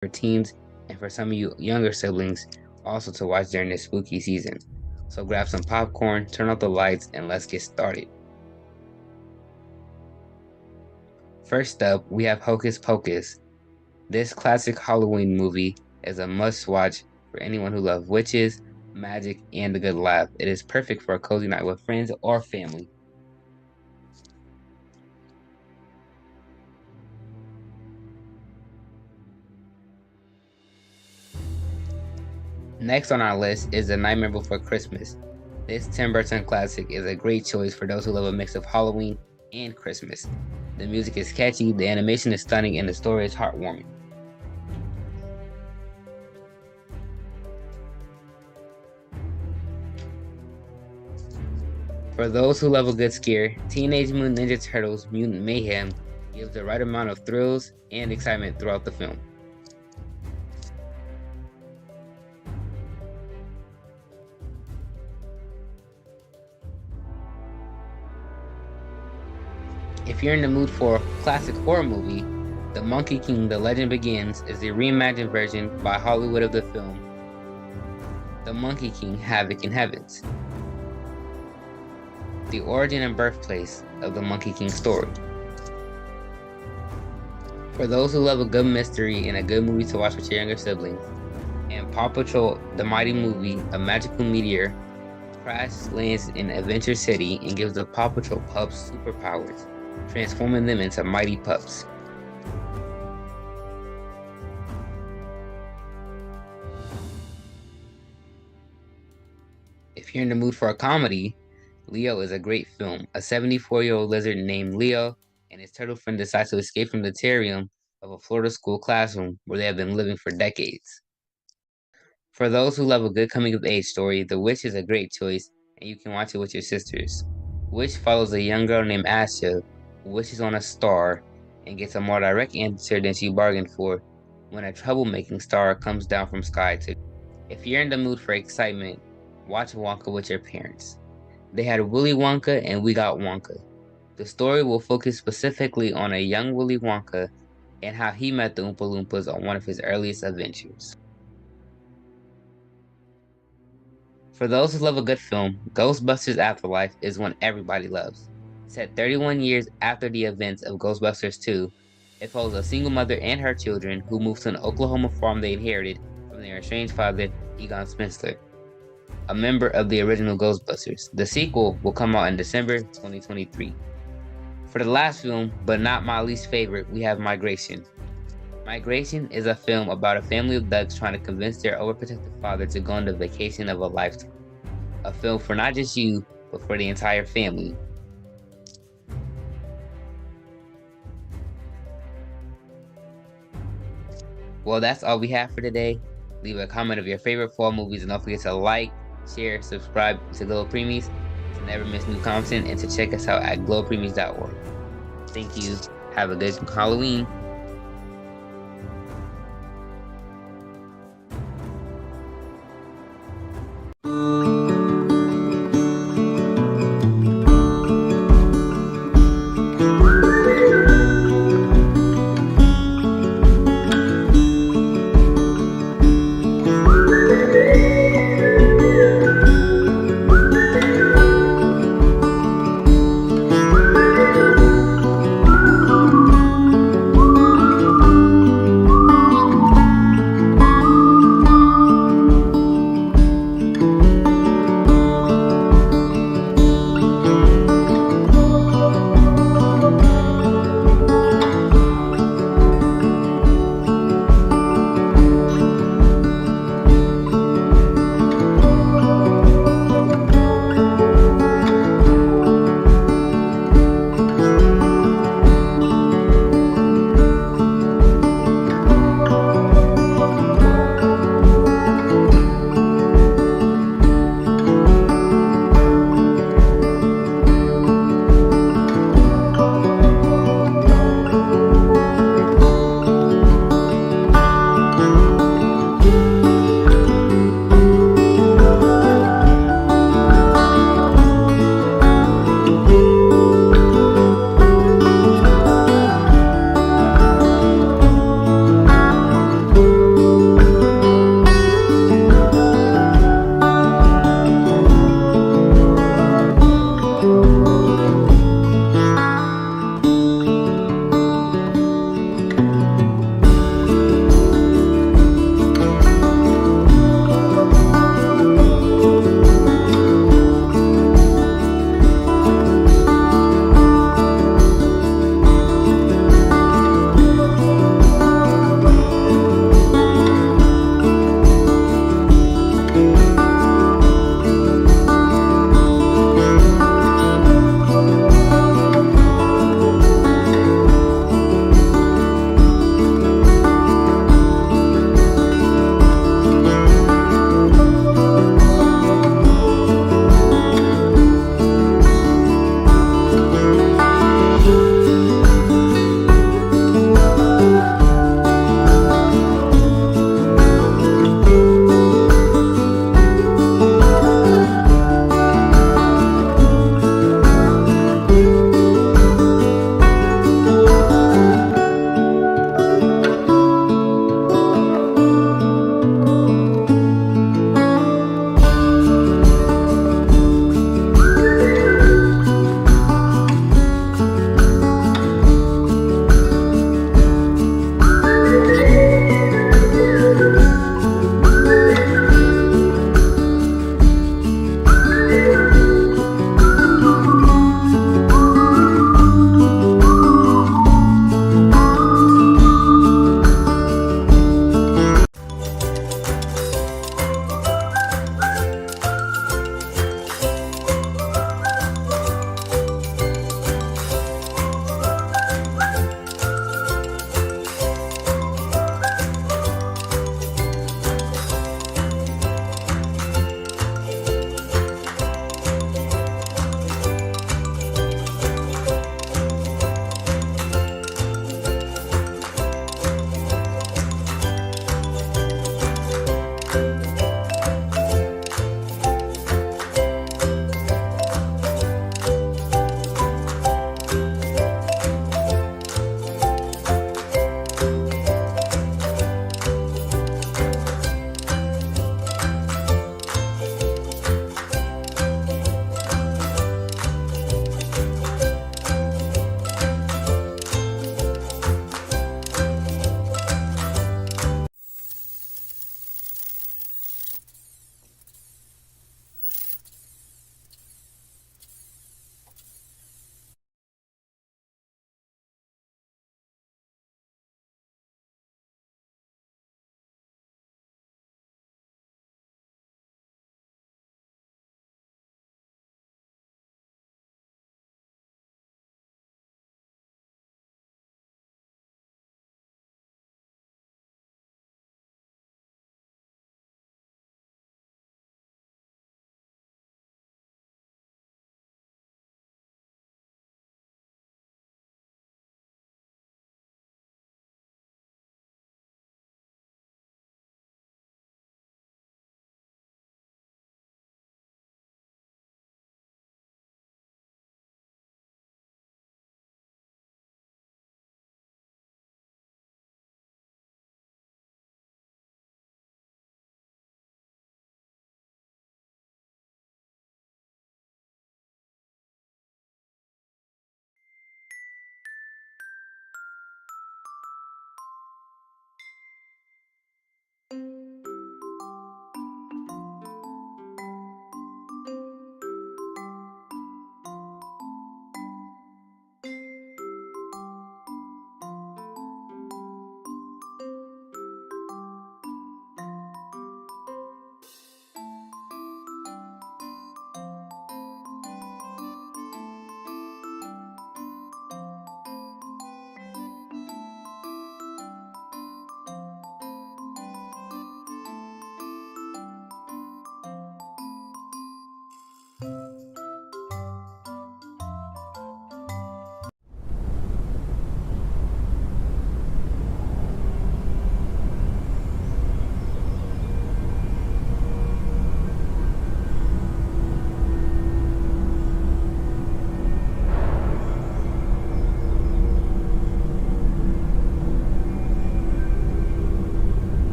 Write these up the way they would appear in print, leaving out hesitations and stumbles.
for teens and for some of you younger siblings also to watch during this spooky season. So grab some popcorn, turn off the lights, and let's get started. First up, we have Hocus Pocus. This classic Halloween movie is a must-watch for anyone who loves witches, magic, and a good laugh. It is perfect for a cozy night with friends or family. Next on our list is The Nightmare Before Christmas. This Tim Burton classic is a great choice for those who love a mix of Halloween and Christmas. The music is catchy, the animation is stunning, and the story is heartwarming. For those who love a good scare, Teenage Mutant Ninja Turtles Mutant Mayhem gives the right amount of thrills and excitement throughout the film. If you're in the mood for a classic horror movie, The Monkey King: The Legend Begins is the reimagined version by Hollywood of the film The Monkey King: Havoc in Heavens, the origin and birthplace of the Monkey King story. For those who love a good mystery and a good movie to watch with your younger siblings, and Paw Patrol: The Mighty Movie, a magical meteor crash lands in Adventure City and gives the Paw Patrol pups superpowers, transforming them into mighty pups. If you're in the mood for a comedy, Leo is a great film. A 74-year-old lizard named Leo and his turtle friend decide to escape from the terrarium of a Florida school classroom where they have been living for decades. For those who love a good coming-of-age story, The Witch is a great choice, and you can watch it with your sisters. Witch follows a young girl named Asha who wishes on a star and gets a more direct answer than she bargained for when a troublemaking star comes down from sky to. If you're in the mood for excitement, watch Wonka with your parents. They had Willy Wonka and We Got Wonka. The story will focus specifically on a young Willy Wonka and how he met the Oompa Loompas on one of his earliest adventures. For those who love a good film, Ghostbusters Afterlife is one everybody loves. Set 31 years after the events of Ghostbusters 2, it follows a single mother and her children who move to an Oklahoma farm they inherited from their estranged father, Egon Spengler, a member of the original Ghostbusters. The sequel will come out in December 2023. For the last film, but not my least favorite, we have Migration. Migration is a film about a family of ducks trying to convince their overprotective father to go on the vacation of a lifetime. A film for not just you, but for the entire family. Well, that's all we have for today. Leave a comment of your favorite fall movies and don't forget to like, share, subscribe to GLO Preemies to never miss new content and to check us out at glopreemies.org. Thank you. Have a good Halloween.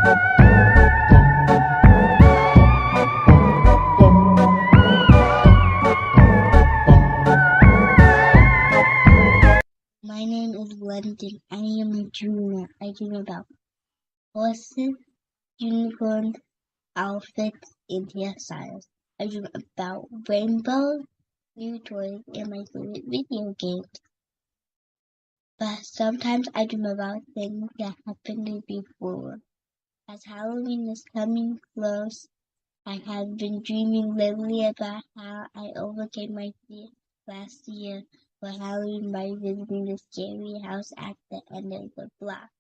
My name is London. I am a dreamer. I dream about horses, unicorns, outfits, and hairstyles. I dream about rainbows, new toys, and my favorite video games. But sometimes I dream about things that happened before. As Halloween is coming close, I have been dreaming lately about how I overcame my fear last year for Halloween by visiting the scary house at the end of the block.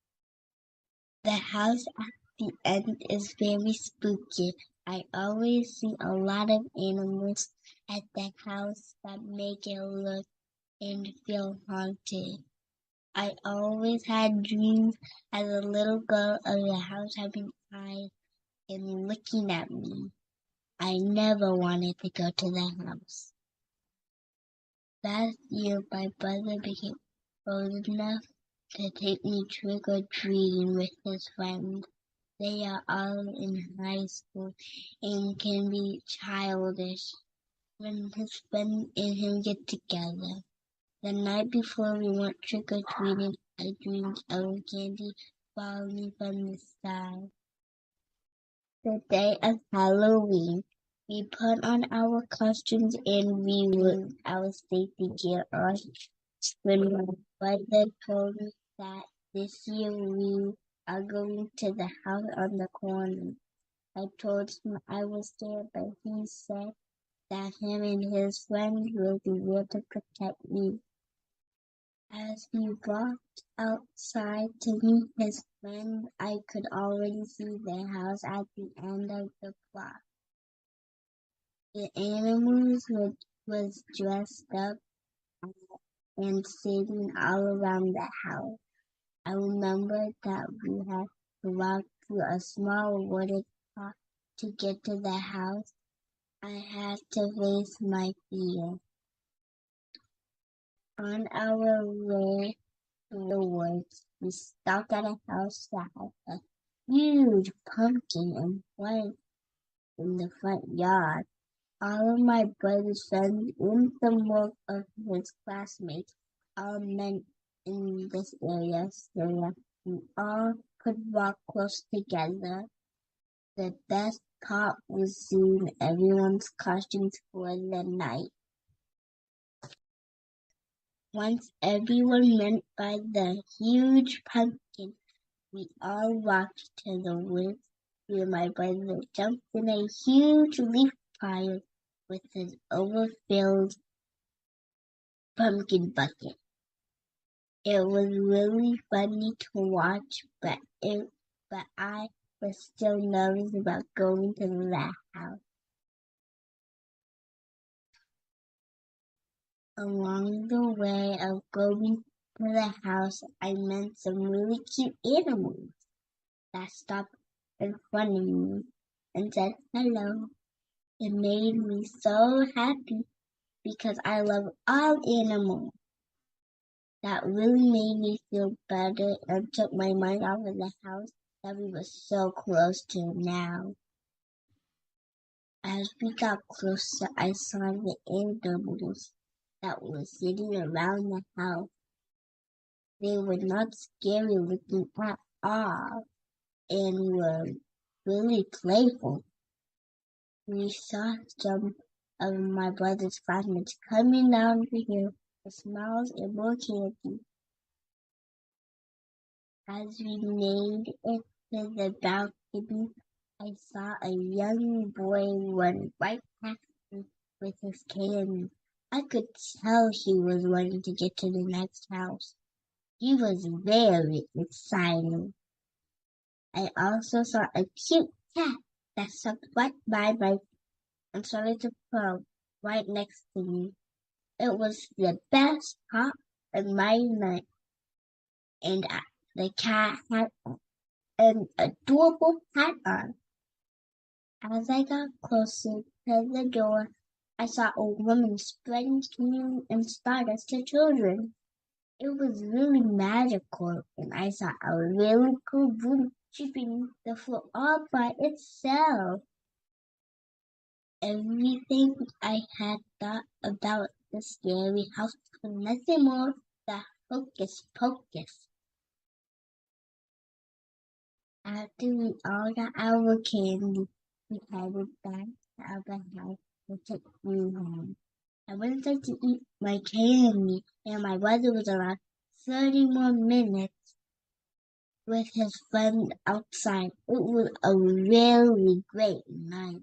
The house at the end is very spooky. I always see a lot of animals at that house that make it look and feel haunted. I always had dreams as a little girl of the house having eyes and looking at me. I never wanted to go to the house. Last year, my brother became old enough to take me trick-or-treating with his friends. They are all in high school and can be childish when his friends and him get together. The night before we went trick-or-treating, I dreamed of candy falling from the sky. The day of Halloween, we put on our costumes and we put our safety gear on. When my brother told me that this year we are going to the house on the corner, I told him I was scared, but he said that him and his friends will be there to protect me. As we walked outside to meet his friend, I could already see the house at the end of the block. The animals was dressed up and sitting all around the house. I remember that we had to walk through a small wooden path to get to the house. I had to face my fear. On our way to the woods, we stopped at a house that had a huge pumpkin and plants in the front yard. All of my brother's friends and some more of his classmates all met in this area so we all could walk close together. The best part was seeing everyone's costumes for the night. Once everyone went by the huge pumpkin, we all walked to the woods where my brother jumped in a huge leaf pile with his overfilled pumpkin bucket. It was really funny to watch, but I was still nervous about going to the house. Along the way of going to the house, I met some really cute animals that stopped in front of me and said hello. It made me so happy because I love all animals. That really made me feel better and took my mind off of the house that we were so close to now. As we got closer, I saw the animals that were sitting around the house. They were not scary looking at all and were really playful. We saw some of my brother's classmates coming down to here with smiles and more candy. As we made it to the balcony, I saw a young boy run right past me with his candy. I could tell he was wanting to get to the next house. He was very excited. I also saw a cute cat that stopped right by my and started to purr right next to me. It was the best part of my night, and the cat had an adorable hat on. As I got closer to the door, I saw a woman spreading candy and stardust to children. It was really magical, and I saw a really cool room sweeping the floor all by itself. Everything I had thought about the scary house was nothing more than hocus pocus. After we all got our candy, we headed back to our house to take me home. I wanted to eat my candy, and my brother was around 30 more minutes with his friend outside. It was a really great night.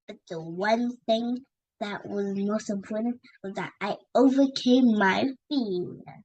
But the one thing that was most important was that I overcame my fear.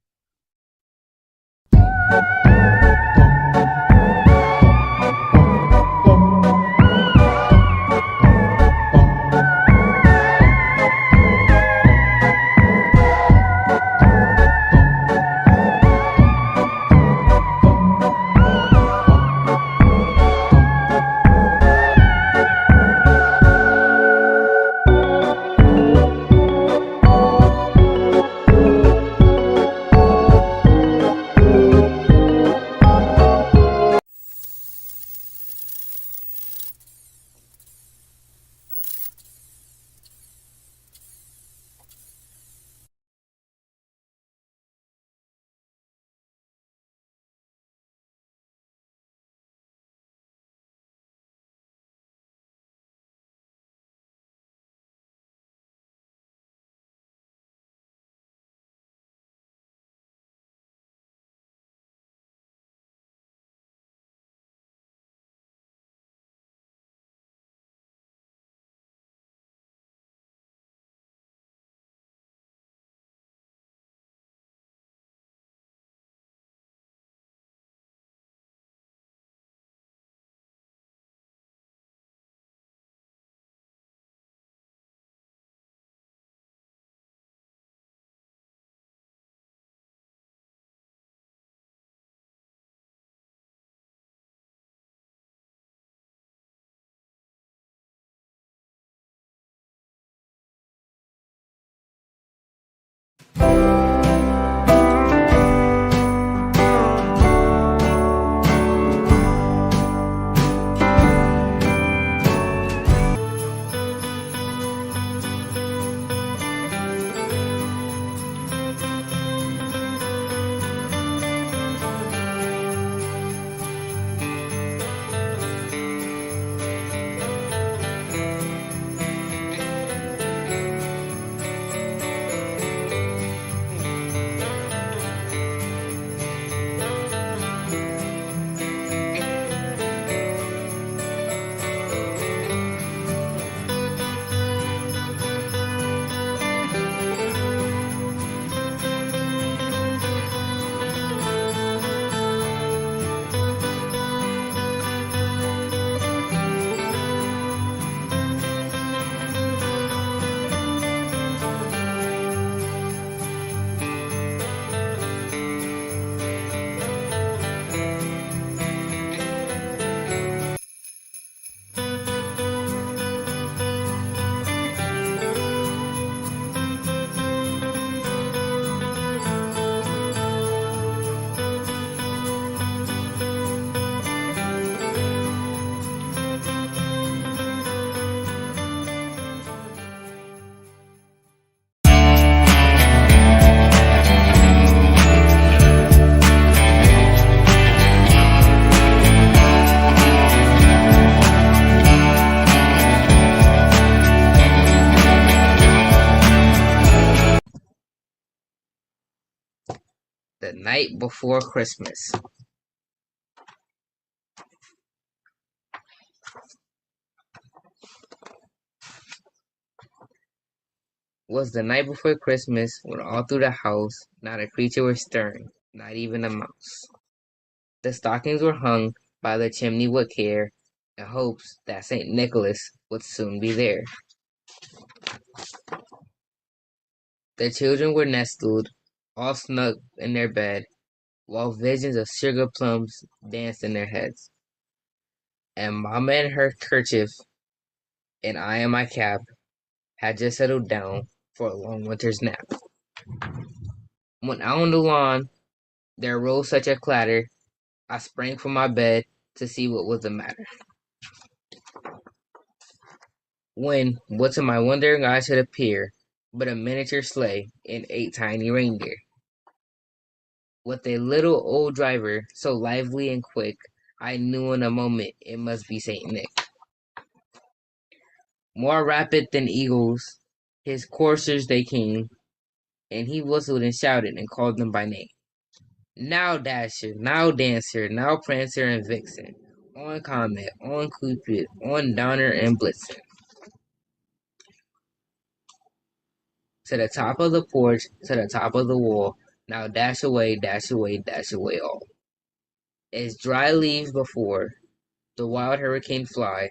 The night before Christmas. Was the night before Christmas when all through the house not a creature was stirring, not even a mouse. The stockings were hung by the chimney with care, in hopes that St. Nicholas would soon be there. The children were nestled, all snug in their bed, while visions of sugar plums danced in their heads. And Mamma in her kerchief, and I in my cap, had just settled down for a long winter's nap. When out on the lawn there rose such a clatter, I sprang from my bed to see what was the matter. When, what to my wondering eyes should appear, but a miniature sleigh and 8 tiny reindeer. With a little old driver, so lively and quick, I knew in a moment it must be Saint Nick. More rapid than eagles, his coursers they came, and he whistled and shouted and called them by name. Now Dasher, now Dancer, now Prancer and Vixen, on Comet, on Cupid, on Donner and Blitzen. To the top of the porch, to the top of the wall, now dash away, dash away, dash away all. As dry leaves before the wild hurricane fly,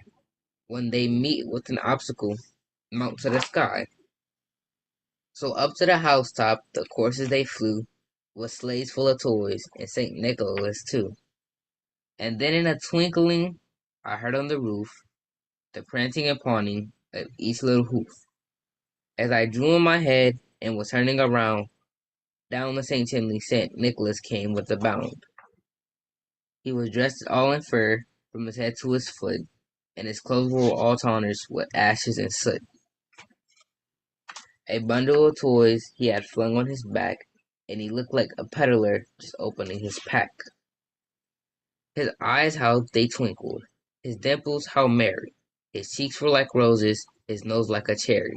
when they meet with an obstacle, mount to the sky. So up to the housetop the coursers they flew, with sleighs full of toys, and St. Nicholas too. And then in a twinkling I heard on the roof the prancing and pawing of each little hoof. As I drew in my head and was turning around, down the St. Chimney St. Nicholas came with a bound. He was dressed all in fur from his head to his foot, and his clothes were all tarnished with ashes and soot. A bundle of toys he had flung on his back, and he looked like a peddler just opening his pack. His eyes how they twinkled, his dimples how merry, his cheeks were like roses, his nose like a cherry.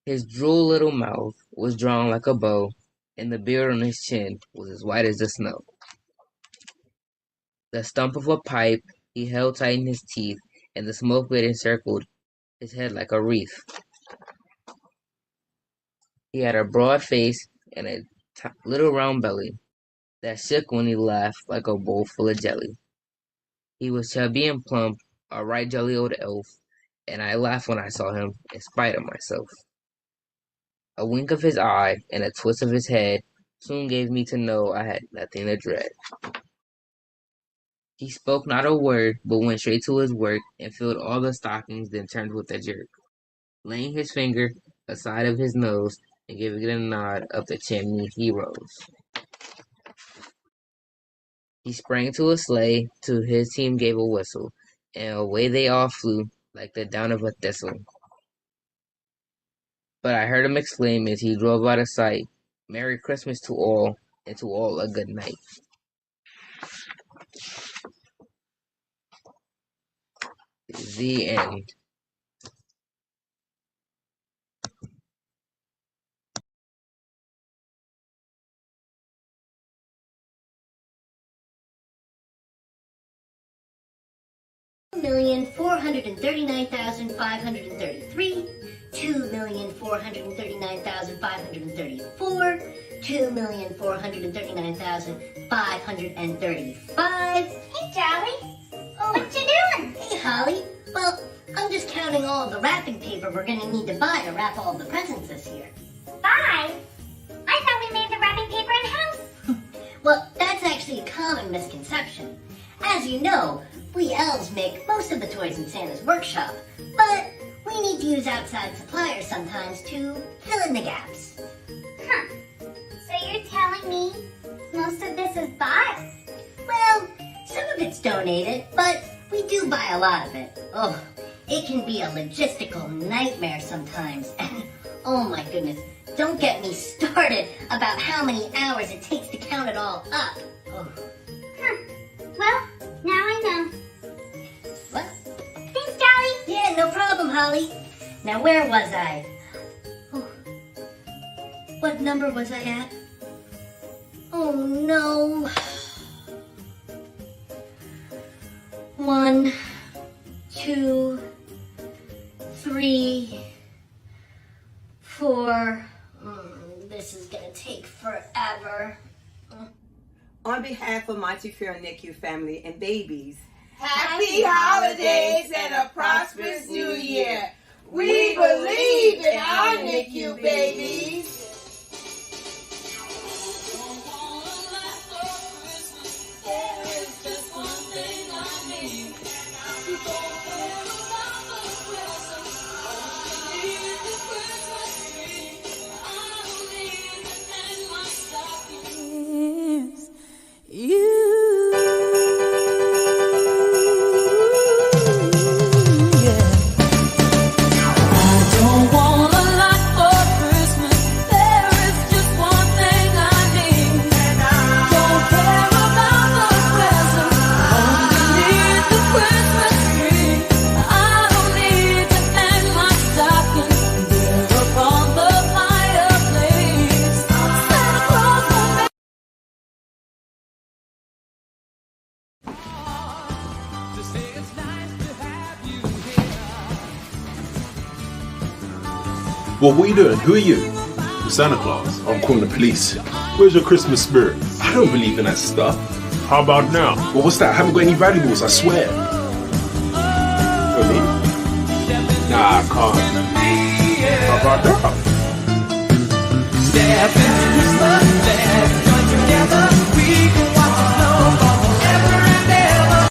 His droll little mouth was drawn like a bow, and the beard on his chin was as white as the snow. The stump of a pipe he held tight in his teeth, and the smoke had encircled his head like a wreath. He had a broad face and a little round belly that shook when he laughed like a bowl full of jelly. He was chubby and plump, a right jolly old elf, and I laughed when I saw him, in spite of myself. A wink of his eye and a twist of his head soon gave me to know I had nothing to dread. He spoke not a word, but went straight to his work and filled all the stockings, then turned with a jerk, laying his finger aside of his nose and giving it a nod up the chimney he rose. He sprang to a sleigh, to his team gave a whistle, and away they all flew like the down of a thistle. But I heard him exclaim as he drove out of sight, "Merry Christmas to all, and to all a good night." The end. $2,439,533, 2,439,534, 2,439,535. Hey, Jolly. What you doing? Hey, Holly. Well, I'm just counting all the wrapping paper we're gonna need to buy to wrap all the presents this year. Bye. I thought we made the wrapping paper in-house. Well, that's actually a common misconception. As you know, we elves make most of the toys in Santa's workshop, but we need to use outside suppliers sometimes to fill in the gaps. Huh. So you're telling me most of this is bought? Well, some of it's donated, but we do buy a lot of it. Oh, it can be a logistical nightmare sometimes. And oh my goodness, don't get me started about how many hours it takes to count it all up. Oh. Huh. Well, now I know. What? Thanks, Jolly. Yeah, no problem, Holly. Now, where was I? Oh. What number was I at? Oh, no. 1, 2, 3, 4. This is gonna take forever. On behalf of Montefiore NICU family and babies, Happy holidays and a prosperous new year. We believe in our NICU babies. You Well, what are you doing? Who are you? Santa Claus. I'm calling the police. Where's your Christmas spirit? I don't believe in that stuff. How about now? Well, what's that? I haven't got any valuables, I swear. For me? Nah, I can't. How about that? Step into Christmas, let's join together. We can watch the snow fall forever and ever.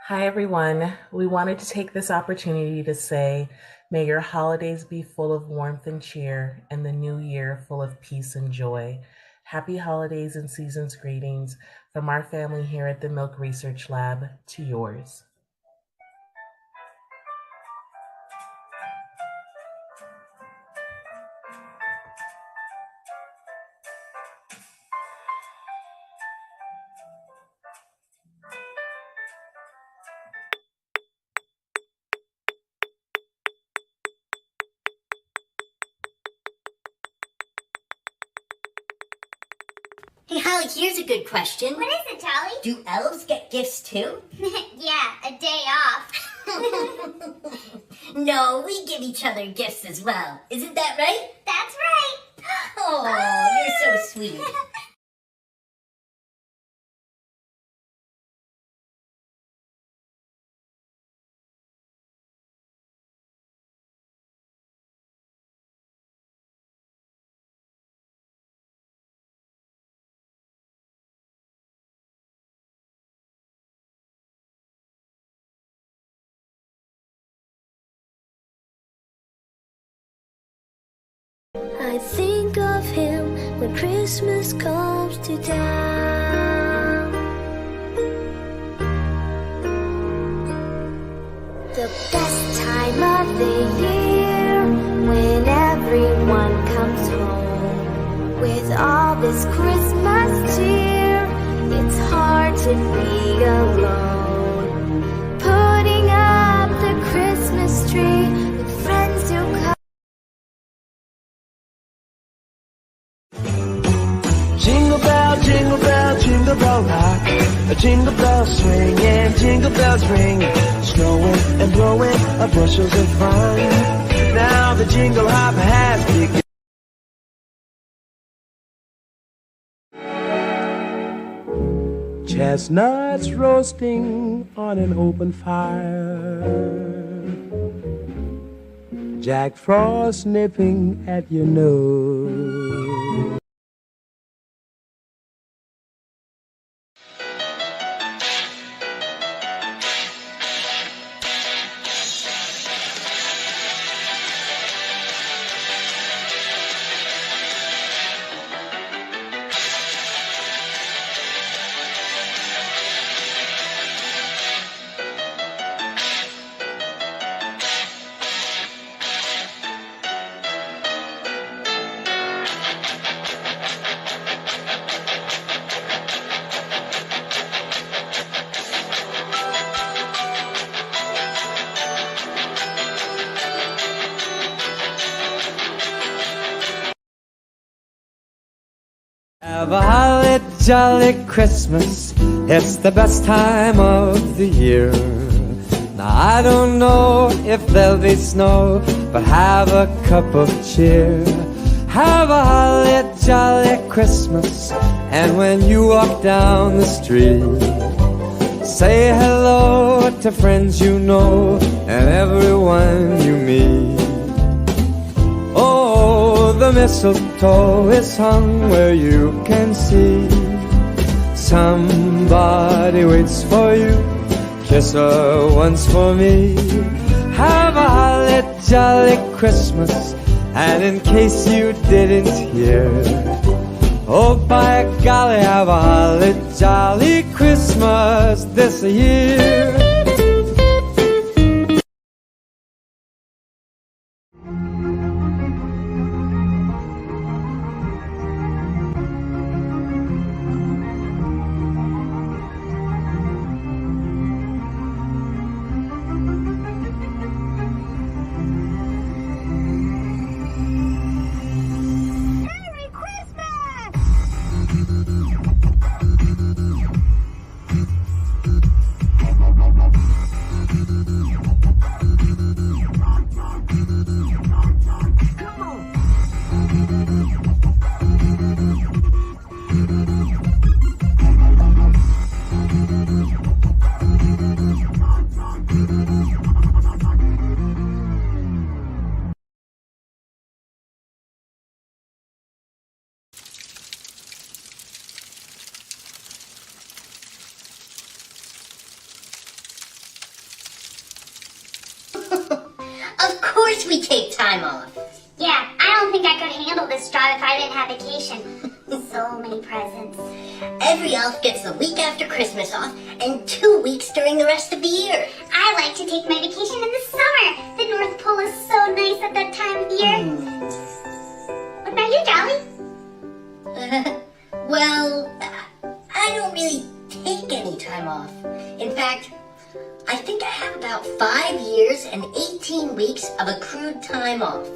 Hi, everyone. We wanted to take this opportunity to say, may your holidays be full of warmth and cheer, and the new year full of peace and joy. Happy holidays and season's greetings from our family here at the Milk Research Lab to yours. Hey, Holly, here's a good question. What is it, Charlie? Do elves get gifts too? Yeah, a day off. No, we give each other gifts as well. Isn't that right? That's right. Oh, you're so sweet. I think of him when Christmas comes to town. The best time of the year, when everyone comes home. With all this Christmas cheer, it's hard to be alone. Putting up the Christmas tree with friends to come. Jingle bell, jingle bell, jingle bell rock. A jingle bell swing and jingle bells ring. Snowing and blowing a bushels of fun. Now the jingle hop has begun. Chestnuts roasting on an open fire. Jack Frost nipping at your nose. Have a holly jolly Christmas, it's the best time of the year. Now I don't know if there'll be snow, but have a cup of cheer. Have a holly jolly Christmas, and when you walk down the street, say hello to friends you know and everyone you meet. Oh, the mistletoe mistletoe is hung where you can see. Somebody waits for you, kiss her once for me. Have a holly jolly Christmas, and in case you didn't hear, oh by golly, have a holly jolly Christmas this year. Of course we take time off. Yeah, I don't think I could handle this job if I didn't have vacation. So many presents. Every elf gets the week after Christmas off and 2 weeks during the rest of the year. I like to take my vacation in the summer. The North Pole is so nice at that time of year. What about you, Jolly? Well, I don't really take any time off. In fact, I think I have about 5 years and 18 weeks of accrued time off.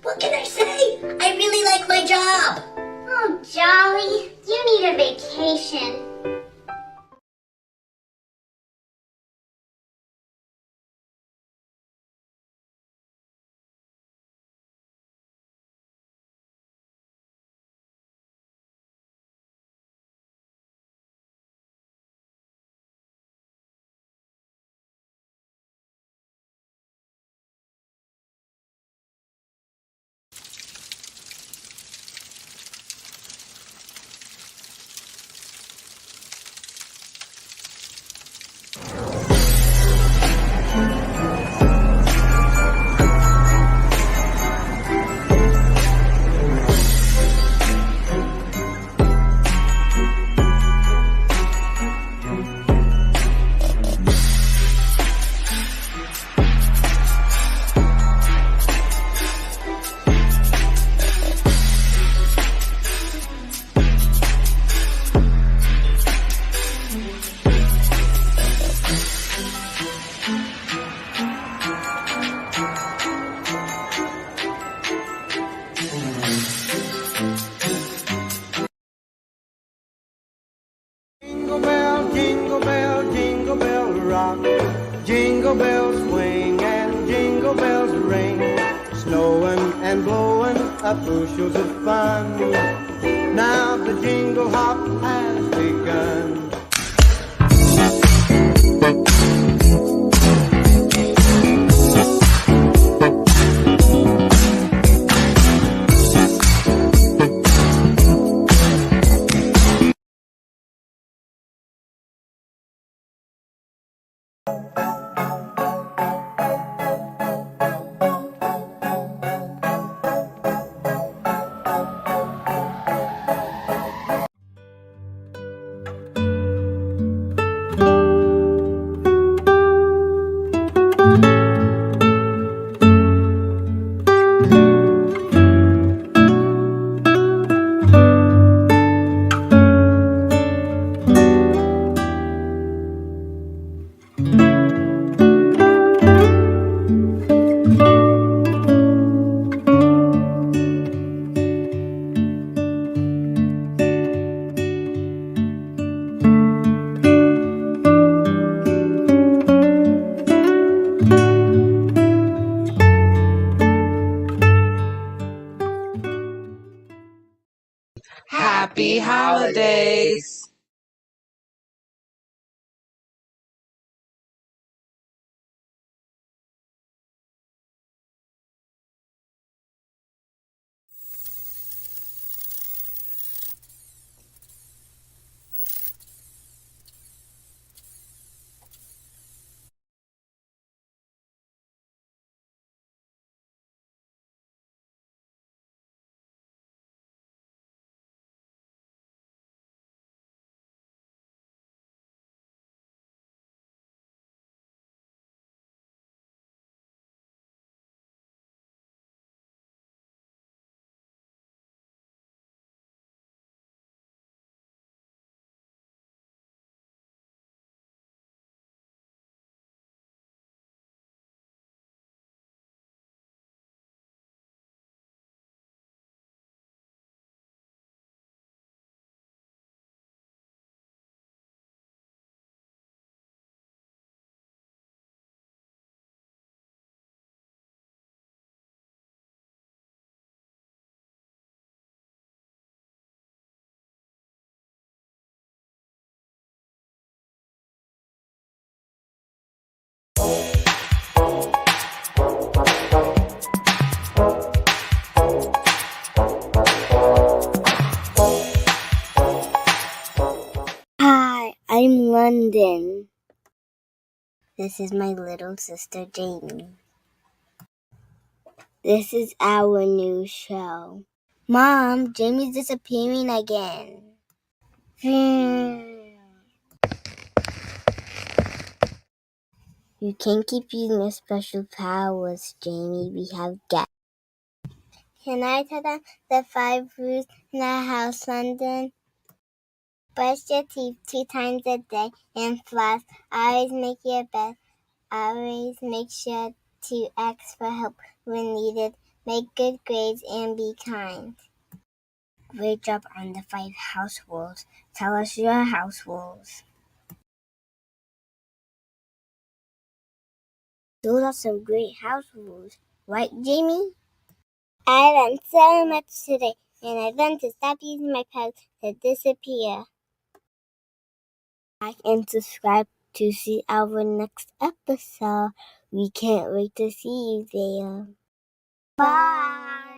What can I say? I really like my job. Oh, Jolly, you need a vacation. Jingle bell rock, jingle bells swing and jingle bells ring. Snowing and blowing up bushels of fun. Now the jingle hop has begun. Happy holidays! London. This is my little sister Jamie. This is our new show. Mom, Jamie's disappearing again. You can't keep using your special powers, Jamie. We have guests. Can I tell them the 5 rules in our house, London? Brush your teeth 2 times a day and floss. Always make your bed. Always make sure to ask for help when needed. Make good grades and be kind. Great job on the 5 house rules. Tell us your house rules. Those are some great house rules, right, Jamie? I learned so much today, and I learned to stop using my powers to disappear. Like and subscribe to see our next episode. We can't wait to see you there. Bye!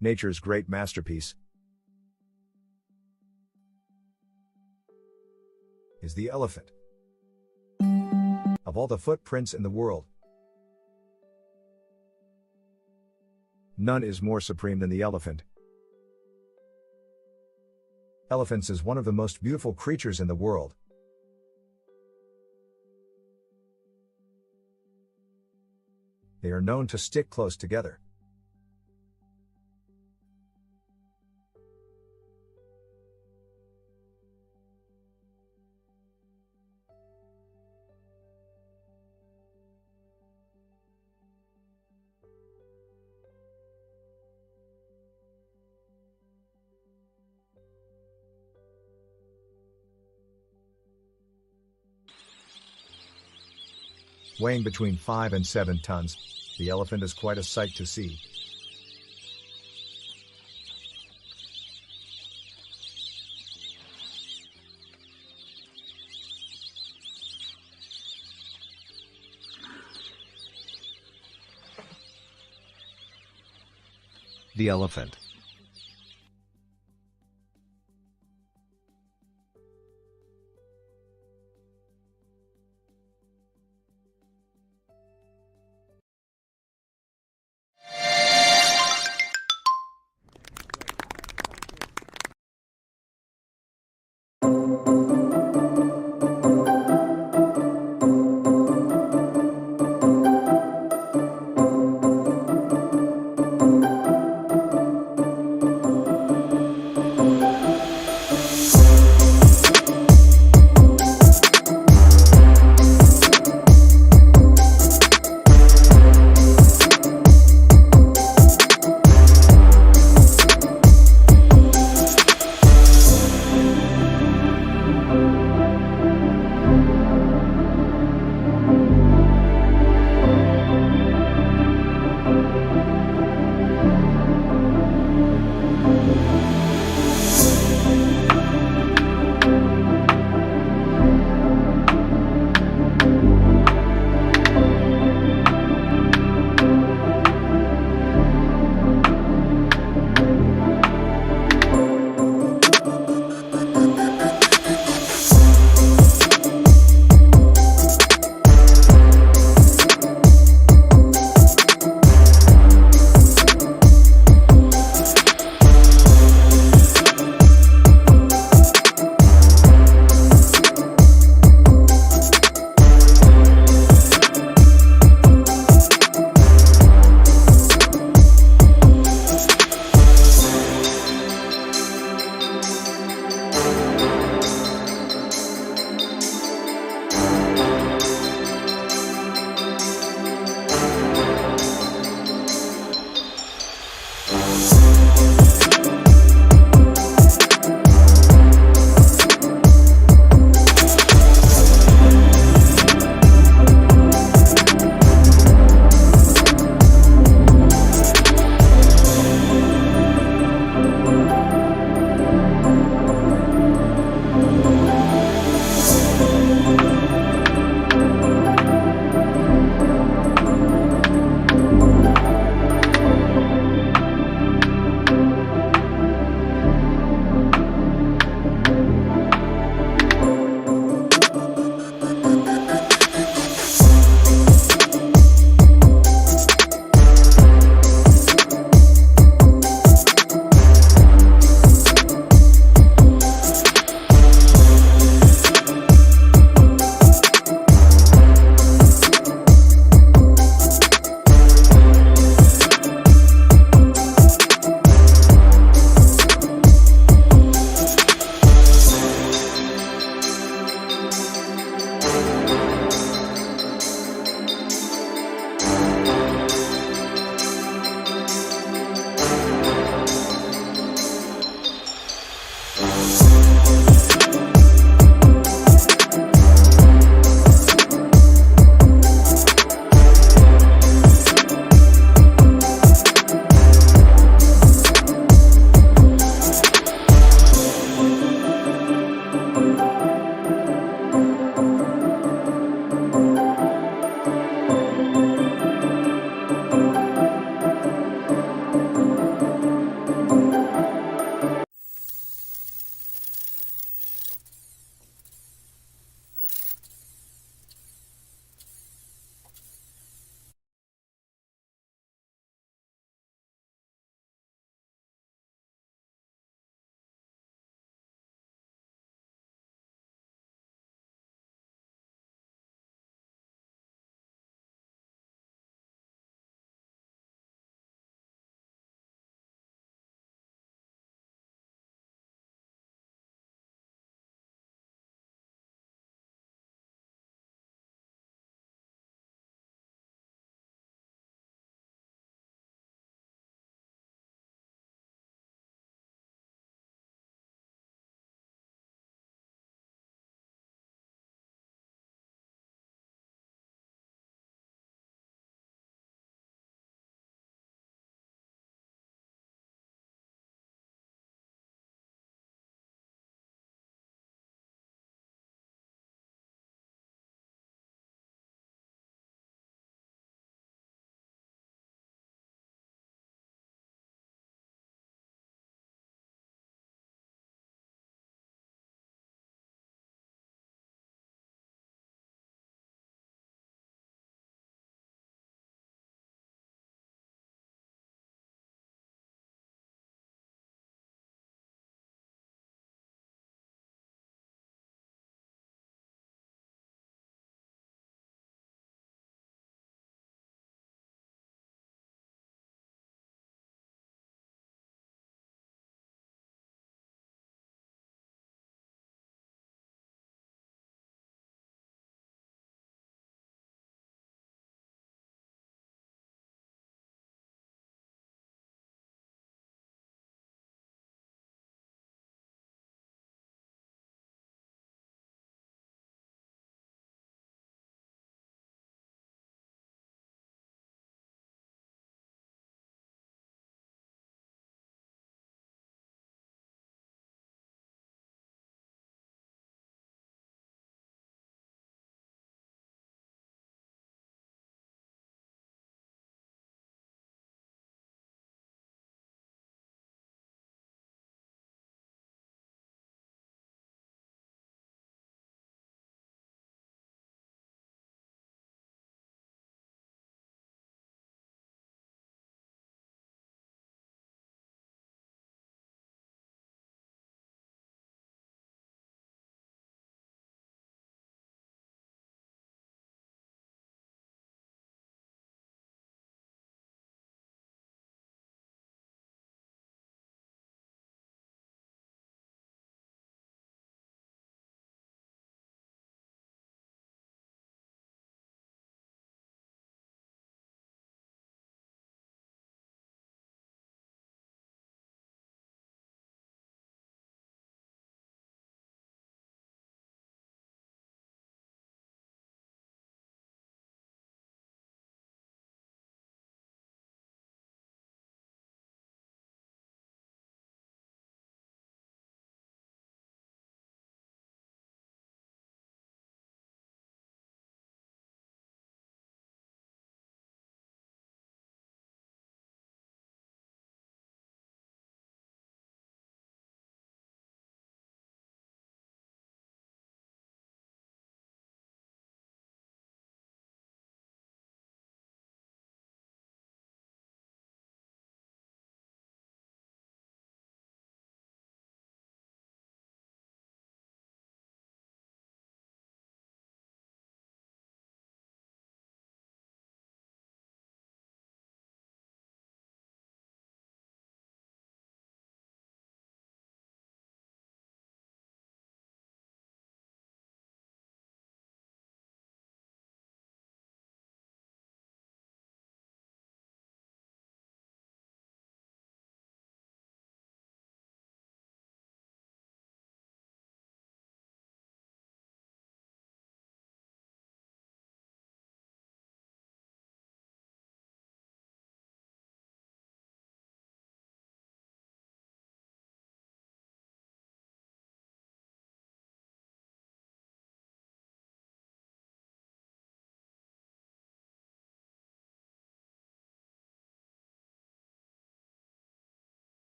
Nature's great masterpiece is the elephant. Of all the footprints in the world, none is more supreme than the elephant. Elephants is one of the most beautiful creatures in the world. They are known to stick close together. Weighing between 5 and 7 tons, the elephant is quite a sight to see. The elephant.